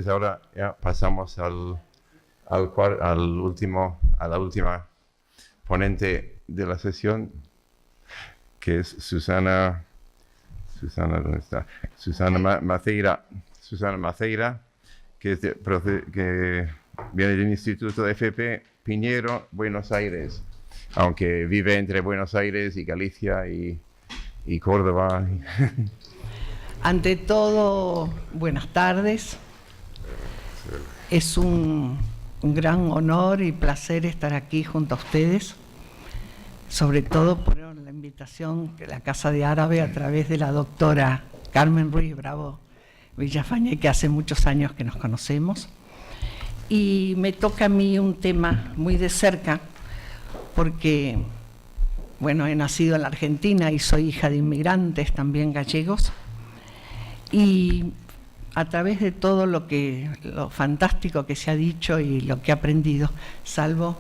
entonces ahora ya pasamos a la última ponente de la sesión, que es Susana, ¿dónde está? Susana Maceira, que viene del Instituto FP Piñero, Buenos Aires, aunque vive entre Buenos Aires y Galicia y Córdoba. Ante todo, buenas tardes. Es un gran honor y placer estar aquí junto a ustedes, sobre todo por la invitación que la Casa de Árabe, a través de la doctora Carmen Ruiz Bravo Villafañe, que hace muchos años que nos conocemos. Y me toca a mí un tema muy de cerca, porque, bueno, he nacido en la Argentina y soy hija de inmigrantes también gallegos, y a través de todo lo fantástico que se ha dicho y lo que he aprendido, salvo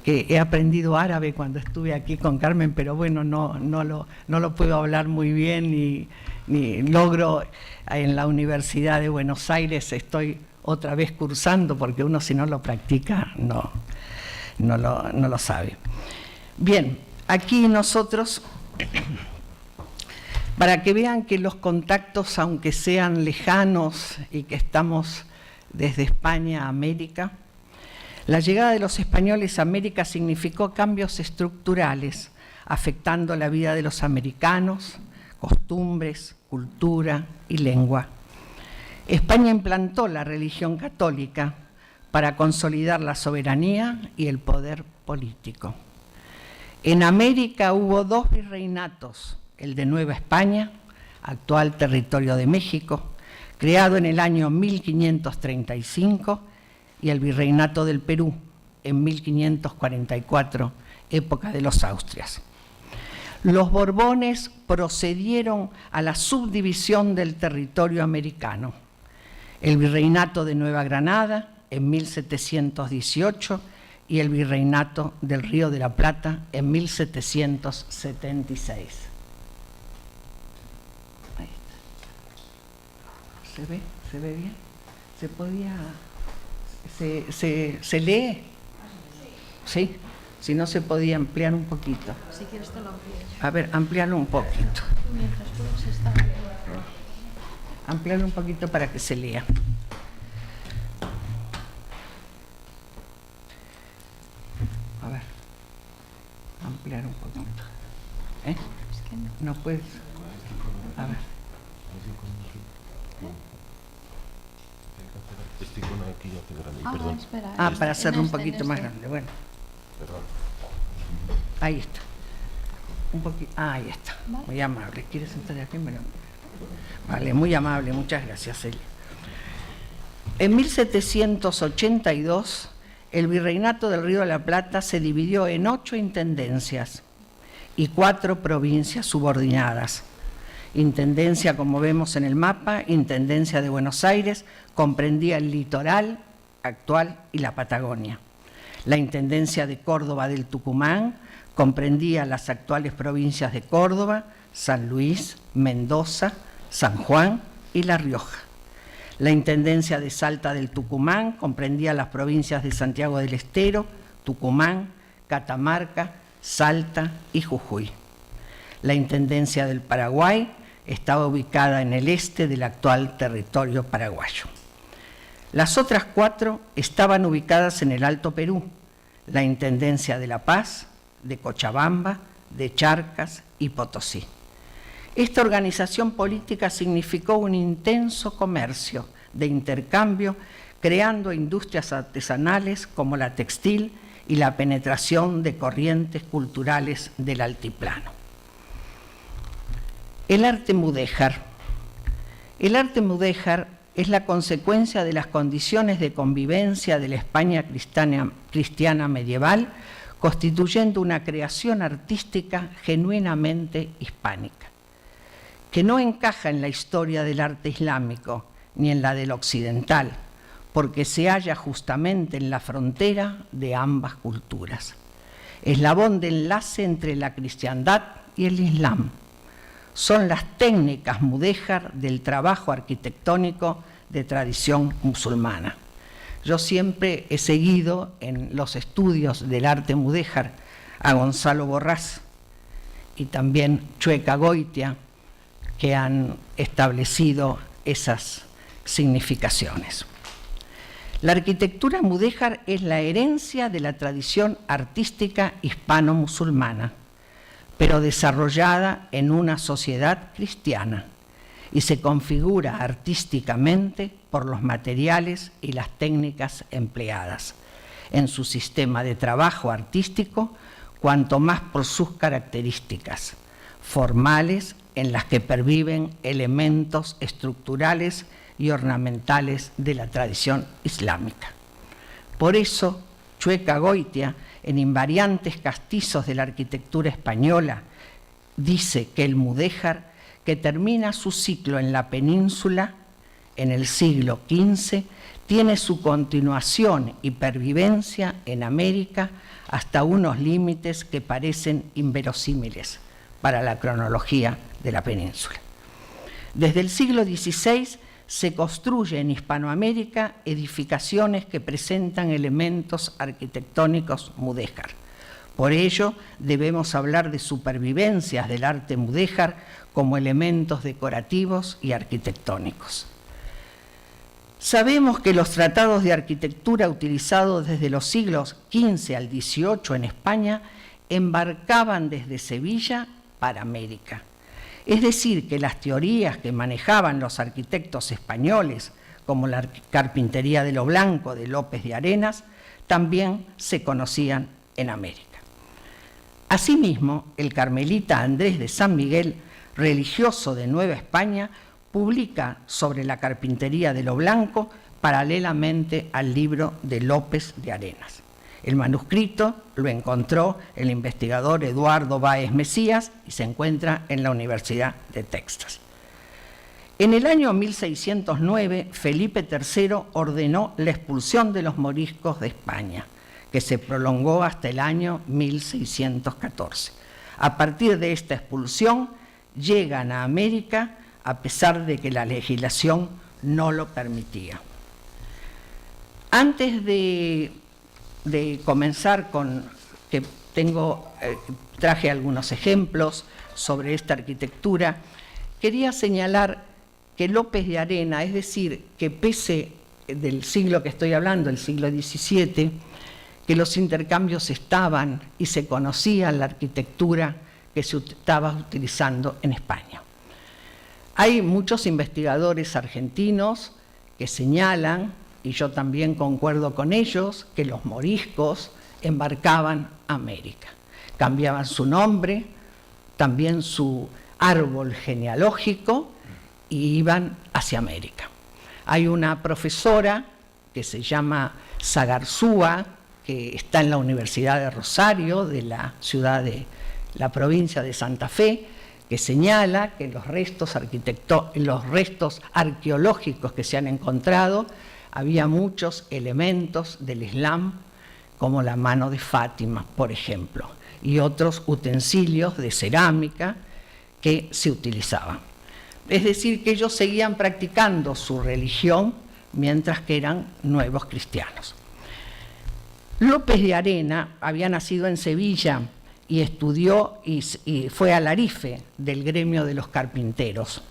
que he aprendido árabe cuando estuve aquí con Carmen, pero bueno, no lo puedo hablar muy bien, ni logro en la Universidad de Buenos Aires, estoy otra vez cursando, porque uno si no lo practica no lo sabe. Bien, aquí nosotros, para que vean que los contactos, aunque sean lejanos y que estamos desde España a América, la llegada de los españoles a América significó cambios estructurales, afectando la vida de los americanos, costumbres, cultura y lengua. España implantó la religión católica para consolidar la soberanía y el poder político. En América hubo dos virreinatos, el de Nueva España, actual territorio de México, creado en el año 1535, y el Virreinato del Perú, en 1544, época de los Austrias. Los Borbones procedieron a la subdivisión del territorio americano. El Virreinato de Nueva Granada, en 1718, y el Virreinato del Río de la Plata, en 1776. Ahí está. ¿Se ve bien? ¿Se podía...? ¿Se lee? Sí. Si no, se podía ampliar un poquito. Si quieres te lo amplío. A ver, ampliarlo un poquito. Mientras tú se está... Ampliarlo un poquito para que se lea. A ver. Ampliar un poquito. ¿Eh? Es que No puedes. A ver. Este icono aquí ya te grande, perdón. espera. Para hacerlo un poquito más grande. Bueno. Perdón. Ahí está. Un poquito. Ahí está. Vale. Muy amable. ¿Quieres sentar aquí? Vale, muy amable. Muchas gracias, Celia. En 1782, el Virreinato del Río de la Plata se dividió en 8 intendencias y 4 provincias subordinadas. Intendencia, como vemos en el mapa, Intendencia de Buenos Aires, comprendía el litoral actual y la Patagonia. La Intendencia de Córdoba del Tucumán comprendía las actuales provincias de Córdoba, San Luis, Mendoza, San Juan y La Rioja. La Intendencia de Salta del Tucumán comprendía las provincias de Santiago del Estero, Tucumán, Catamarca, Salta y Jujuy. La Intendencia del Paraguay estaba ubicada en el este del actual territorio paraguayo. Las otras 4 estaban ubicadas en el Alto Perú: la Intendencia de La Paz, de Cochabamba, de Charcas y Potosí. Esta organización política significó un intenso comercio de intercambio, creando industrias artesanales como la textil y la penetración de corrientes culturales del altiplano. El arte mudéjar. El arte mudéjar es la consecuencia de las condiciones de convivencia de la España cristiana medieval, constituyendo una creación artística genuinamente hispánica, que no encaja en la historia del arte islámico ni en la del occidental, porque se halla justamente en la frontera de ambas culturas, eslabón de enlace entre la cristiandad y el islam. son las técnicas mudéjar del trabajo arquitectónico de tradición musulmana. Yo siempre he seguido en los estudios del arte mudéjar a Gonzalo Borrás y también Chueca Goitia, que han establecido esas significaciones. La arquitectura mudéjar es la herencia de la tradición artística hispano-musulmana, pero desarrollada en una sociedad cristiana, y se configura artísticamente por los materiales y las técnicas empleadas en su sistema de trabajo artístico, cuanto más por sus características formales en las que perviven elementos estructurales y ornamentales de la tradición islámica. Por eso, Chueca Goitia, en Invariantes Castizos de la Arquitectura Española, dice que el mudéjar, que termina su ciclo en la península en el siglo XV, tiene su continuación y pervivencia en América hasta unos límites que parecen inverosímiles para la cronología de la península. Desde el siglo XVI se construyen en Hispanoamérica edificaciones que presentan elementos arquitectónicos mudéjar. Por ello, debemos hablar de supervivencias del arte mudéjar como elementos decorativos y arquitectónicos. Sabemos que los tratados de arquitectura utilizados desde los siglos XV al XVIII en España embarcaban desde Sevilla para América. Es decir, que las teorías que manejaban los arquitectos españoles, como la carpintería de lo blanco de López de Arenas, también se conocían en América. Asimismo, el carmelita Andrés de San Miguel, religioso de Nueva España, publica sobre la carpintería de lo blanco paralelamente al libro de López de Arenas. El manuscrito lo encontró el investigador Eduardo Báez Mesías y se encuentra en la Universidad de Texas. En el año 1609, Felipe III ordenó la expulsión de los moriscos de España, que se prolongó hasta el año 1614. A partir de esta expulsión, llegan a América a pesar de que la legislación no lo permitía. Antes de comenzar con que traje algunos ejemplos sobre esta arquitectura, quería señalar que López de Arena, es decir, que pese del siglo que estoy hablando, el siglo XVII, que los intercambios estaban y se conocía la arquitectura que se estaba utilizando en España. Hay muchos investigadores argentinos que señalan, y yo también concuerdo con ellos, que los moriscos embarcaban a América. Cambiaban su nombre, también su árbol genealógico, y iban hacia América. Hay una profesora que se llama Sagarzúa, que está en la Universidad de Rosario, de la ciudad de la provincia de Santa Fe, que señala que los restos arqueológicos que se han encontrado, había muchos elementos del Islam, como la mano de Fátima, por ejemplo, y otros utensilios de cerámica que se utilizaban. Es decir, que ellos seguían practicando su religión mientras que eran nuevos cristianos. López de Arena había nacido en Sevilla y estudió y fue alarife del gremio de los carpinteros.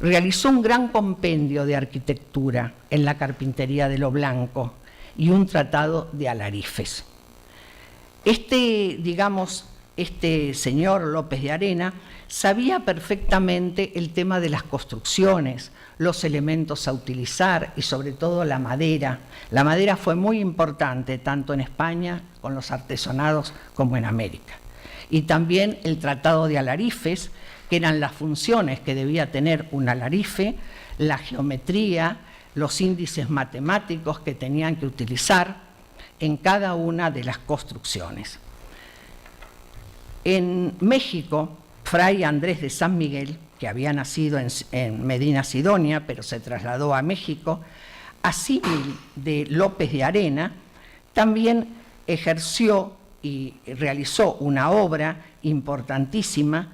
Realizó un gran compendio de arquitectura en la carpintería de lo blanco y un tratado de alarifes. Este señor López de Arena sabía perfectamente el tema de las construcciones, los elementos a utilizar y sobre todo la madera. La madera fue muy importante tanto en España con los artesonados como en América. Y también el tratado de alarifes, que eran las funciones que debía tener un alarife, la geometría, los índices matemáticos que tenían que utilizar en cada una de las construcciones. En México, Fray Andrés de San Miguel, que había nacido en Medina Sidonia, pero se trasladó a México, asímil de López de Arena, también ejerció y realizó una obra importantísima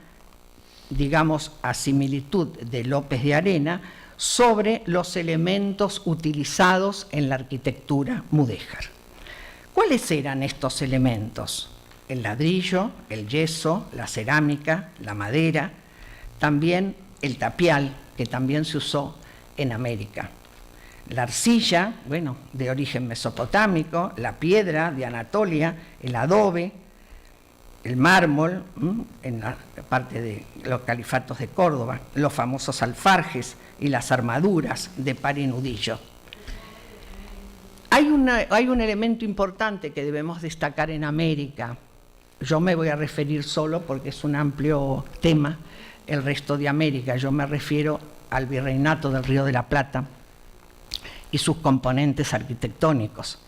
digamos, a similitud de López de Arena, sobre los elementos utilizados en la arquitectura mudéjar. ¿Cuáles eran estos elementos? El ladrillo, el yeso, la cerámica, la madera, también el tapial, que también se usó en América. La arcilla, bueno, de origen mesopotámico, la piedra de Anatolia, el adobe, el mármol, en la parte de los califatos de Córdoba, los famosos alfarjes y las armaduras de par y nudillo. Hay un elemento importante que debemos destacar en América. Yo me voy a referir solo porque es un amplio tema, el resto de América. Yo me refiero al virreinato del Río de la Plata y sus componentes arquitectónicos.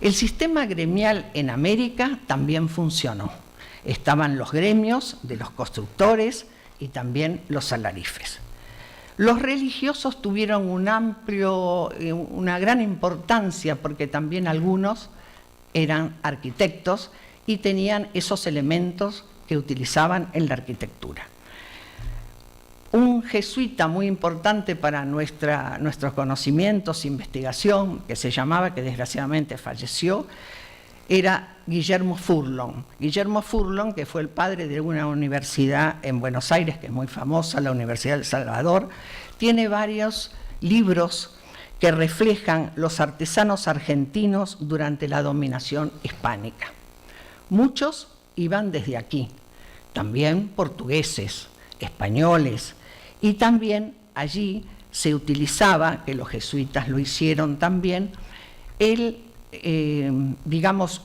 El sistema gremial en América también funcionó. Estaban los gremios de los constructores y también los alarifes. Los religiosos tuvieron una gran importancia porque también algunos eran arquitectos y tenían esos elementos que utilizaban en la arquitectura. Un jesuita muy importante para nuestros conocimientos, investigación, que se llamaba, que desgraciadamente falleció, era Guillermo Furlong. Guillermo Furlong, que fue el padre de una universidad en Buenos Aires, que es muy famosa, la Universidad del Salvador, tiene varios libros que reflejan los artesanos argentinos durante la dominación hispánica. Muchos iban desde aquí, también portugueses, españoles, y también allí se utilizaba, que los jesuitas lo hicieron también, digamos,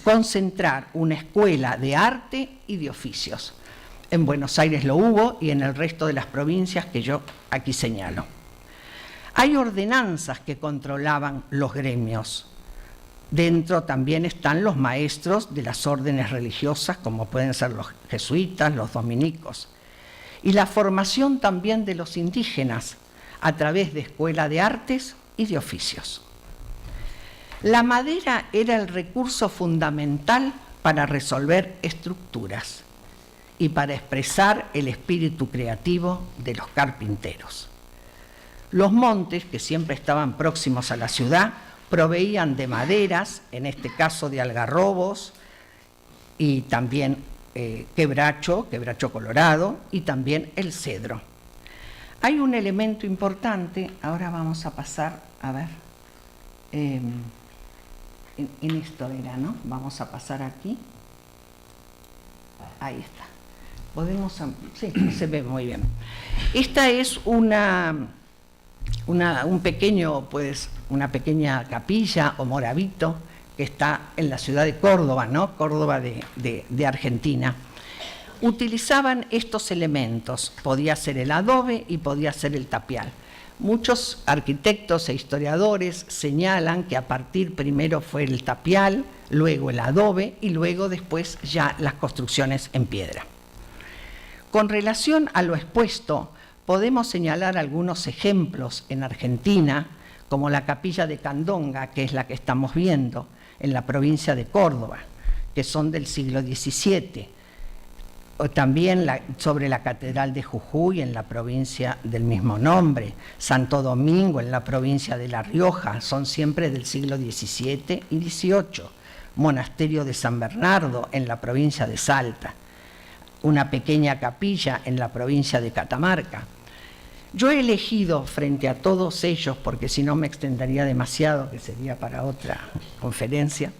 concentrar una escuela de arte y de oficios. En Buenos Aires lo hubo y en el resto de las provincias que yo aquí señalo. Hay ordenanzas que controlaban los gremios. Dentro también están los maestros de las órdenes religiosas, como pueden ser los jesuitas, los dominicos. Y la formación también de los indígenas a través de escuela de artes y de oficios. La madera era el recurso fundamental para resolver estructuras y para expresar el espíritu creativo de los carpinteros. Los montes, que siempre estaban próximos a la ciudad, proveían de maderas, en este caso de algarrobos, y también quebracho colorado, y también el cedro. Hay un elemento importante, ahora vamos a pasar, a ver, en esto era, ¿no? Vamos a pasar aquí. Ahí está. Podemos, sí, se ve muy bien. Esta es una pequeña capilla o moravito que está en la ciudad de Córdoba, ¿no? Córdoba de Argentina. Utilizaban estos elementos, podía ser el adobe y podía ser el tapial. Muchos arquitectos e historiadores señalan que a partir primero fue el tapial, luego el adobe y luego después ya las construcciones en piedra. Con relación a lo expuesto, podemos señalar algunos ejemplos en Argentina, como la capilla de Candonga, que es la que estamos viendo, en la provincia de Córdoba, que son del siglo XVII, o también sobre la Catedral de Jujuy, en la provincia del mismo nombre, Santo Domingo, en la provincia de La Rioja, son siempre del siglo XVII y XVIII, Monasterio de San Bernardo, en la provincia de Salta, una pequeña capilla en la provincia de Catamarca. Yo he elegido frente a todos ellos, porque si no me extendería demasiado, que sería para otra conferencia,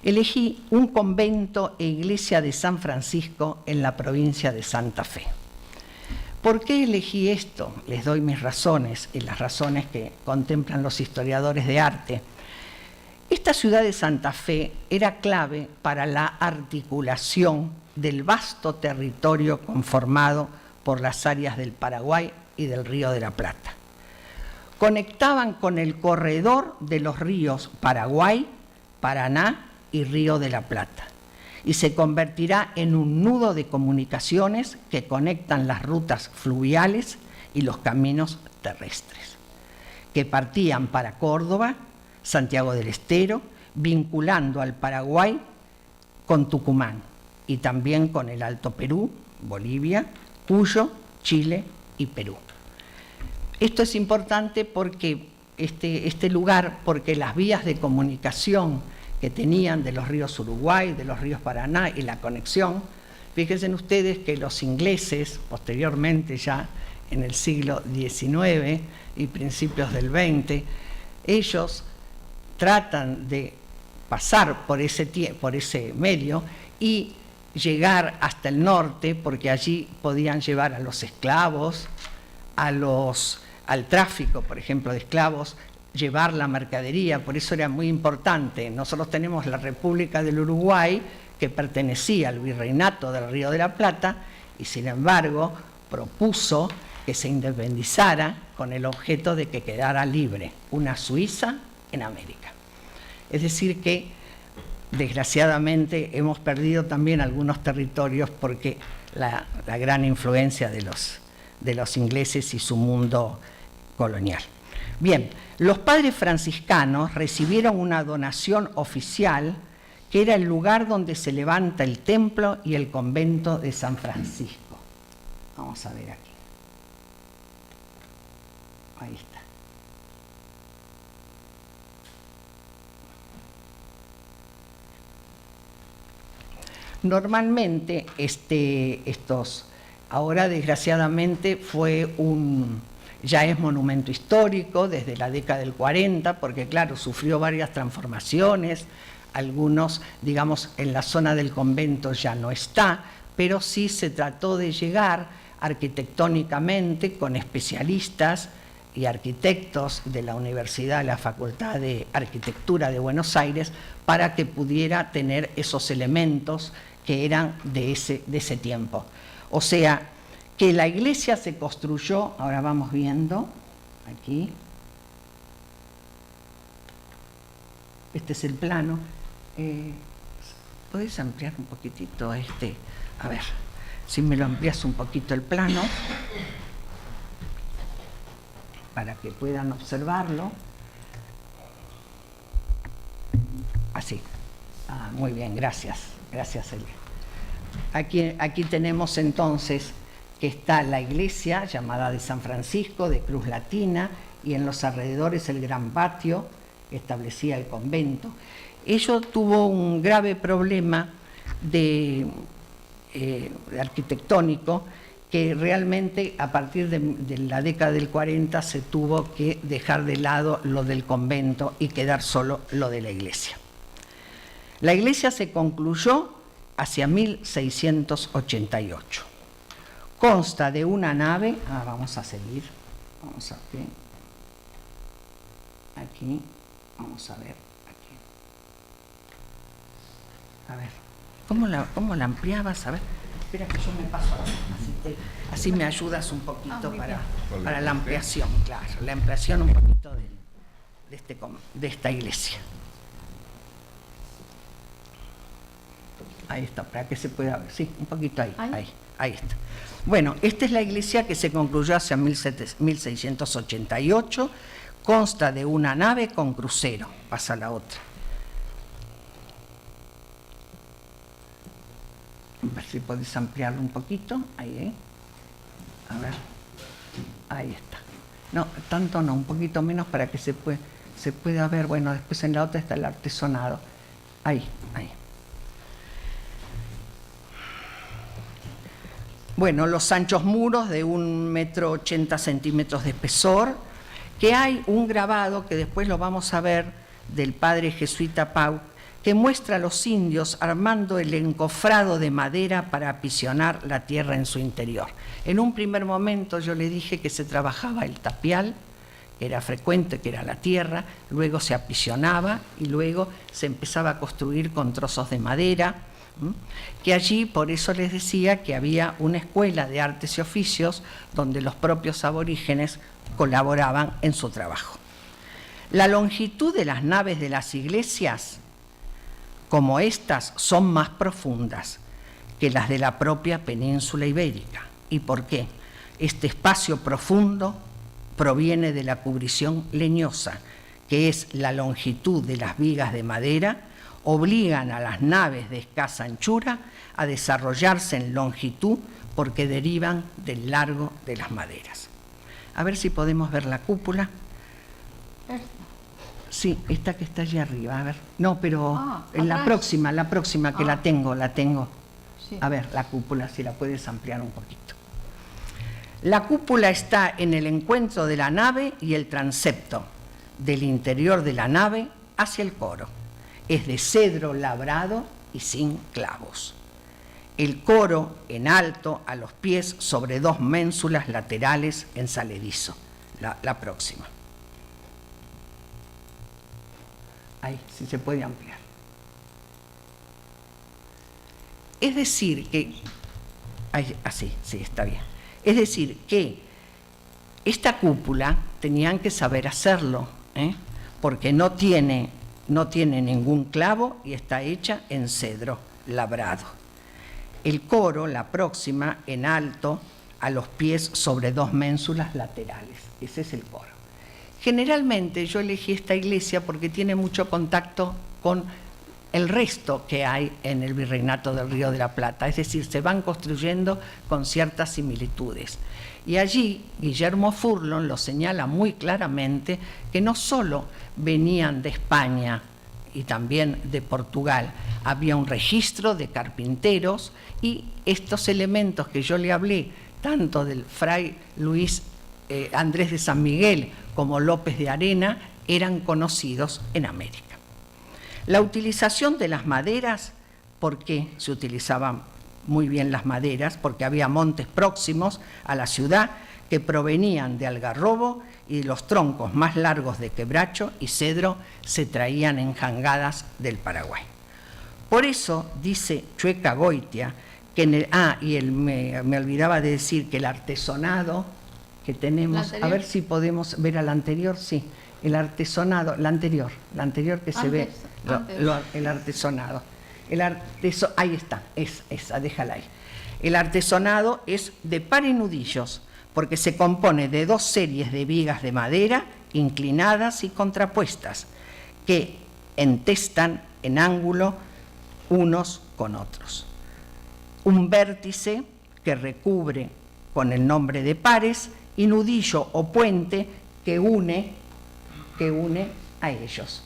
elegí un convento e iglesia de San Francisco en la provincia de Santa Fe. ¿Por qué elegí esto? Les doy mis razones y las razones que contemplan los historiadores de arte. Esta ciudad de Santa Fe era clave para la articulación del vasto territorio conformado por las áreas del Paraguay y del Río de la Plata. Conectaban con el corredor de los ríos Paraguay, Paraná y Río de la Plata, y se convertirá en un nudo de comunicaciones que conectan las rutas fluviales y los caminos terrestres, que partían para Córdoba, Santiago del Estero, vinculando al Paraguay con Tucumán y también con el Alto Perú, Bolivia Cuyo, Chile y Perú. Esto es importante porque este lugar, porque las vías de comunicación que tenían de los ríos Uruguay, de los ríos Paraná y la conexión, fíjense ustedes que los ingleses, posteriormente ya en el siglo XIX y principios del XX, ellos tratan de pasar por ese medio y llegar hasta el norte, porque allí podían llevar a los esclavos, al tráfico, por ejemplo, de esclavos, llevar la mercadería, por eso era muy importante. Nosotros tenemos la República del Uruguay, que pertenecía al Virreinato del Río de la Plata, y sin embargo propuso que se independizara con el objeto de que quedara libre, una Suiza en América. Es decir que, desgraciadamente, hemos perdido también algunos territorios porque la gran influencia de los ingleses y su mundo colonial. Bien, los padres franciscanos recibieron una donación oficial que era el lugar donde se levanta el templo y el convento de San Francisco. Vamos a ver aquí. Ahí está. Normalmente ahora desgraciadamente ya es monumento histórico desde la década del 40, porque claro, sufrió varias transformaciones, algunos, digamos, en la zona del convento ya no está, pero sí se trató de llegar arquitectónicamente con especialistas y arquitectos de la Universidad, la Facultad de Arquitectura de Buenos Aires, para que pudiera tener esos elementos que eran de ese tiempo. O sea, que la iglesia se construyó, ahora vamos viendo, aquí, este es el plano. ¿Podés ampliar un poquitito a ver, si me lo amplias un poquito el plano, para que puedan observarlo? Así. Muy bien, gracias. Gracias, Elia. Aquí tenemos entonces que está la iglesia llamada de San Francisco, de cruz latina, y en los alrededores el gran patio que establecía el convento. Ello tuvo un grave problema arquitectónico, que realmente a partir de la década del 40 se tuvo que dejar de lado lo del convento y quedar solo lo de la iglesia. La iglesia se concluyó hacia 1688. Consta de una nave, vamos a seguir, vamos a ver, aquí, vamos a ver, aquí. A ver, ¿cómo la ampliabas? A ver, espera que yo me paso, así me ayudas un poquito para la ampliación, claro, la ampliación un poquito de esta iglesia. Ahí está, para que se pueda ver, sí, un poquito ahí está. Bueno, esta es la iglesia que se concluyó hacia 1688, consta de una nave con crucero, pasa la otra. A ver si podés ampliarlo un poquito, ahí, a ver, ahí está. No, tanto no, un poquito menos para que se pueda ver, bueno, después en la otra está el artesonado, ahí. Bueno, los anchos muros de 1,80 m de espesor, que hay un grabado que después lo vamos a ver del padre jesuita Pau, que muestra a los indios armando el encofrado de madera para apisionar la tierra en su interior. En un primer momento yo le dije que se trabajaba el tapial, que era frecuente, que era la tierra, luego se apisionaba y luego se empezaba a construir con trozos de madera, que allí, por eso les decía que había una escuela de artes y oficios donde los propios aborígenes colaboraban en su trabajo. La longitud de las naves de las iglesias, como estas, son más profundas que las de la propia península ibérica. ¿Y por qué? Este espacio profundo proviene de la cubrición leñosa, que es la longitud de las vigas de madera, obligan a las naves de escasa anchura a desarrollarse en longitud porque derivan del largo de las maderas. A ver si podemos ver la cúpula. Sí, esta que está allí arriba, a ver. No, pero en la próxima que la tengo. Sí. A ver, la cúpula, si la puedes ampliar un poquito. La cúpula está en el encuentro de la nave y el transepto del interior de la nave hacia el coro. Es de cedro labrado y sin clavos. El coro en alto a los pies sobre 2 ménsulas laterales en saledizo. La próxima. Ahí, si se puede ampliar. Es decir que... Así, sí, está bien. Es decir que esta cúpula tenían que saber hacerlo, porque no tiene ningún clavo y está hecha en cedro labrado. El coro, la próxima, en alto, a los pies sobre 2 ménsulas laterales. Ese es el coro. Generalmente yo elegí esta iglesia porque tiene mucho contacto con el resto que hay en el Virreinato del Río de la Plata, es decir, se van construyendo con ciertas similitudes. Y allí Guillermo Furlon lo señala muy claramente que no solo venían de España y también de Portugal, había un registro de carpinteros y estos elementos que yo le hablé, tanto del fray Luis Andrés de San Miguel como López de Arena, eran conocidos en América. La utilización de las maderas, ¿por qué se utilizaban muy bien las maderas? Porque había montes próximos a la ciudad que provenían de algarrobo y los troncos más largos de quebracho y cedro se traían en jangadas del Paraguay. Por eso dice Chueca Goitia que me olvidaba de decir que el artesonado que tenemos, a ver si podemos ver al anterior, sí, el artesonado, la anterior que se ve, el artesonado. Ahí está, esa, déjala ahí. El artesonado es de par y nudillos, porque se compone de 2 series de vigas de madera inclinadas y contrapuestas, que entestan en ángulo unos con otros. Un vértice que recubre con el nombre de pares y nudillo o puente que une a ellos.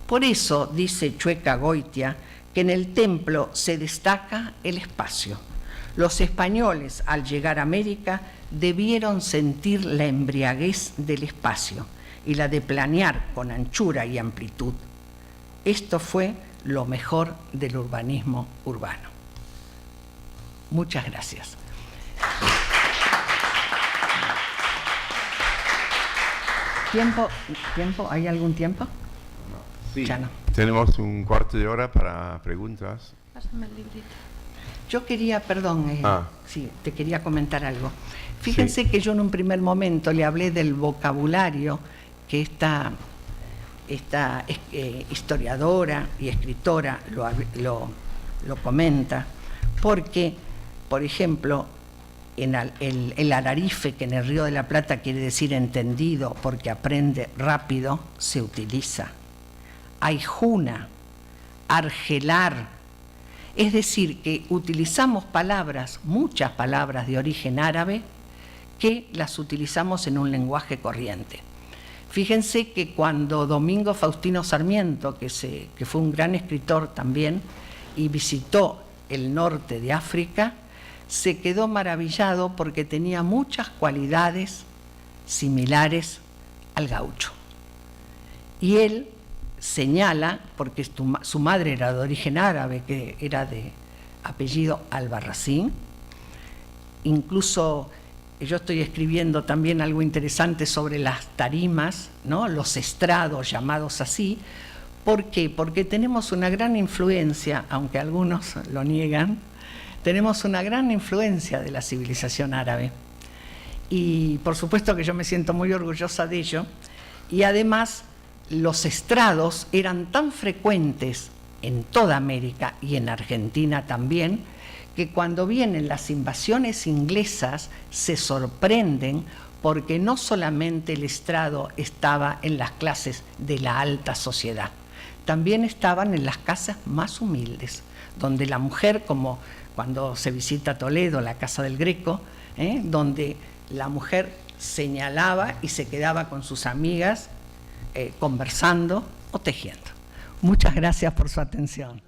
Por eso dice Chueca Goitia que en el templo se destaca el espacio. Los españoles, al llegar a América, debieron sentir la embriaguez del espacio y la de planear con anchura y amplitud. Esto fue lo mejor del urbanismo urbano. Muchas gracias. ¿Tiempo? ¿Hay algún tiempo? Sí. Ya no. Tenemos un cuarto de hora para preguntas. Pásame el librito. Yo quería, sí, te quería comentar algo. Fíjense Sí. que yo en un primer momento le hablé del vocabulario que esta historiadora y escritora lo comenta, porque, por ejemplo, el alarife, que en el Río de la Plata quiere decir entendido porque aprende rápido, se utiliza. Aijuna, argelar, es decir, que utilizamos muchas palabras de origen árabe, que las utilizamos en un lenguaje corriente. Fíjense que cuando Domingo Faustino Sarmiento, que fue un gran escritor también, y visitó el norte de África, se quedó maravillado porque tenía muchas cualidades similares al gaucho. Y él señala, porque su madre era de origen árabe, que era de apellido Albarracín, incluso yo estoy escribiendo también algo interesante sobre las tarimas, ¿no? Los estrados llamados así. ¿Por qué? Porque tenemos una gran influencia, aunque algunos lo niegan, tenemos una gran influencia de la civilización árabe. Y por supuesto que yo me siento muy orgullosa de ello. Y además los estrados eran tan frecuentes en toda América y en Argentina también, que cuando vienen las invasiones inglesas se sorprenden porque no solamente el estrado estaba en las clases de la alta sociedad, también estaban en las casas más humildes, donde la mujer, como cuando se visita Toledo, la Casa del Greco, donde la mujer señalaba y se quedaba con sus amigas conversando o tejiendo. Muchas gracias por su atención.